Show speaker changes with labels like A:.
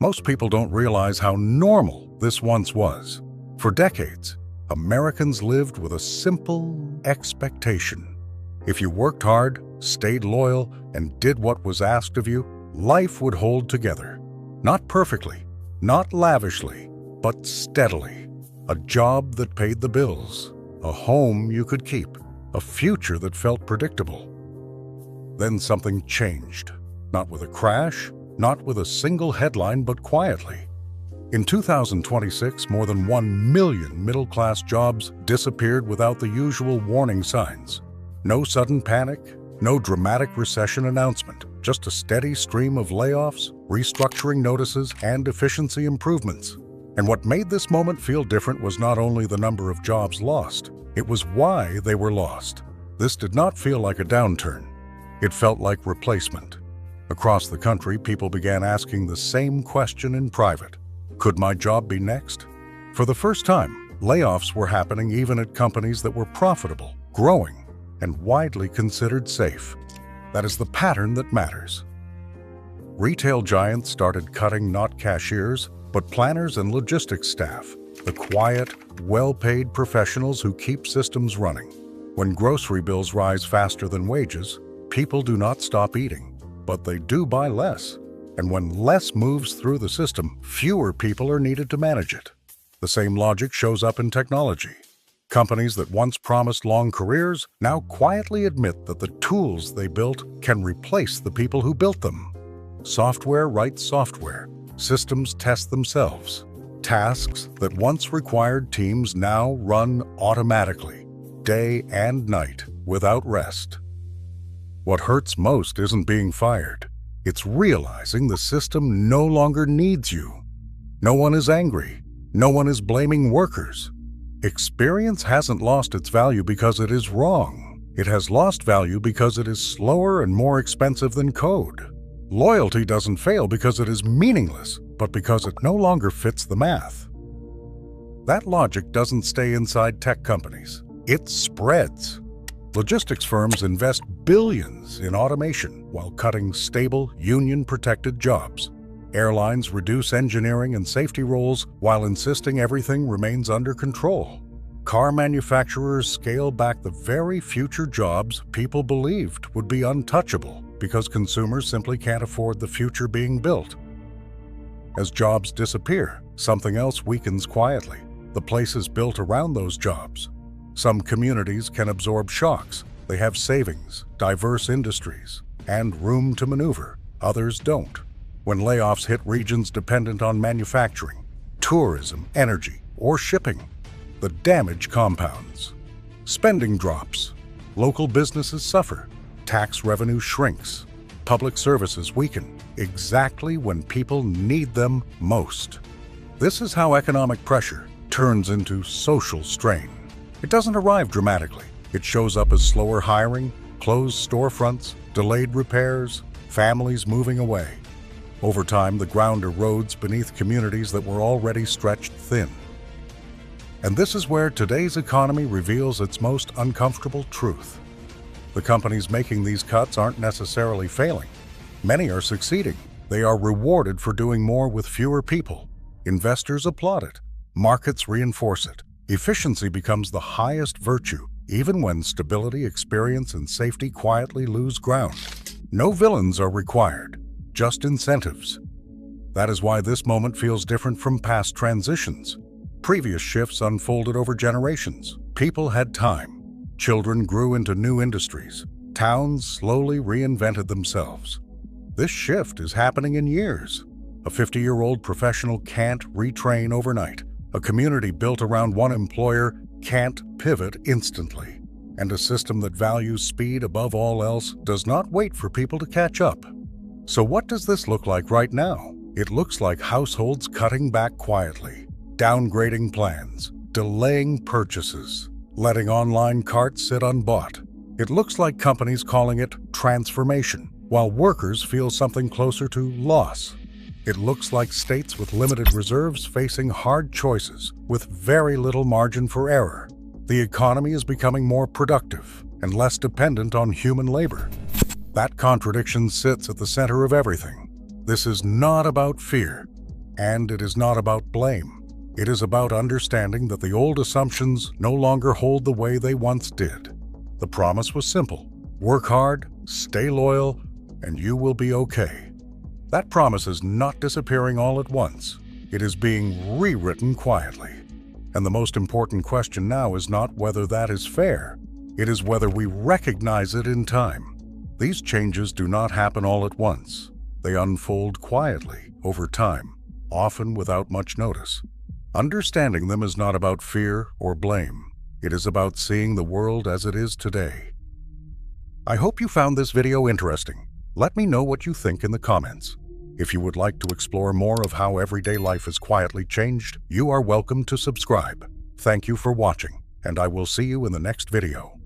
A: Most people don't realize how normal this once was. For decades, Americans lived with a simple expectation. If you worked hard, stayed loyal, and did what was asked of you, life would hold together. Not perfectly, not lavishly, but steadily. A job that paid the bills, a home you could keep, a future that felt predictable. Then something changed. Not with a crash, not with a single headline, but quietly. In 2026, more than 1 million middle-class jobs disappeared without the usual warning signs. No sudden panic, no dramatic recession announcement, just a steady stream of layoffs, restructuring notices, and efficiency improvements. And what made this moment feel different was not only the number of jobs lost, it was why they were lost. This did not feel like a downturn. It felt like replacement. Across the country, people began asking the same question in private. Could my job be next? For the first time, layoffs were happening even at companies that were profitable, growing, and widely considered safe. That is the pattern that matters. Retail giants started cutting not cashiers, but planners and logistics staff, the quiet, well-paid professionals who keep systems running. When grocery bills rise faster than wages, people do not stop eating, but they do buy less. And when less moves through the system, fewer people are needed to manage it. The same logic shows up in technology. Companies that once promised long careers now quietly admit that the tools they built can replace the people who built them. Software writes software. Systems test themselves. Tasks that once required teams now run automatically, day and night, without rest. What hurts most isn't being fired. It's realizing the system no longer needs you. No one is angry. No one is blaming workers. Experience hasn't lost its value because it is wrong. It has lost value because it is slower and more expensive than code. Loyalty doesn't fail because it is meaningless, but because it no longer fits the math. That logic doesn't stay inside tech companies. It spreads. Logistics firms invest billions in automation while cutting stable, union-protected jobs. Airlines reduce engineering and safety roles while insisting everything remains under control. Car manufacturers scale back the very future jobs people believed would be untouchable because consumers simply can't afford the future being built. As jobs disappear, something else weakens quietly. The places built around those jobs. Some communities can absorb shocks. They have savings, diverse industries, and room to maneuver. Others don't. When layoffs hit regions dependent on manufacturing, tourism, energy, or shipping, the damage compounds. Spending drops. Local businesses suffer. Tax revenue shrinks. Public services weaken, exactly when people need them most. This is how economic pressure turns into social strain. It doesn't arrive dramatically. It shows up as slower hiring, closed storefronts, delayed repairs, families moving away. Over time, the ground erodes beneath communities that were already stretched thin. And this is where today's economy reveals its most uncomfortable truth. The companies making these cuts aren't necessarily failing. Many are succeeding. They are rewarded for doing more with fewer people. Investors applaud it. Markets reinforce it. Efficiency becomes the highest virtue, even when stability, experience, and safety quietly lose ground. No villains are required, just incentives. That is why this moment feels different from past transitions. Previous shifts unfolded over generations. People had time. Children grew into new industries. Towns slowly reinvented themselves. This shift is happening in years. A 50-year-old professional can't retrain overnight. A community built around one employer can't pivot instantly. And a system that values speed above all else does not wait for people to catch up. So what does this look like right now? It looks like households cutting back quietly, downgrading plans, delaying purchases, letting online carts sit unbought. It looks like companies calling it transformation, while workers feel something closer to loss. It looks like states with limited reserves facing hard choices with very little margin for error. The economy is becoming more productive and less dependent on human labor. That contradiction sits at the center of everything. This is not about fear. And it is not about blame. It is about understanding that the old assumptions no longer hold the way they once did. The promise was simple: work hard, stay loyal, and you will be okay. That promise is not disappearing all at once. It is being rewritten quietly. And the most important question now is not whether that is fair. It is whether we recognize it in time. These changes do not happen all at once. They unfold quietly over time, often without much notice. Understanding them is not about fear or blame. It is about seeing the world as it is today. I hope you found this video interesting. Let me know what you think in the comments. If you would like to explore more of how everyday life is quietly changed, you are welcome to subscribe. Thank you for watching, and I will see you in the next video.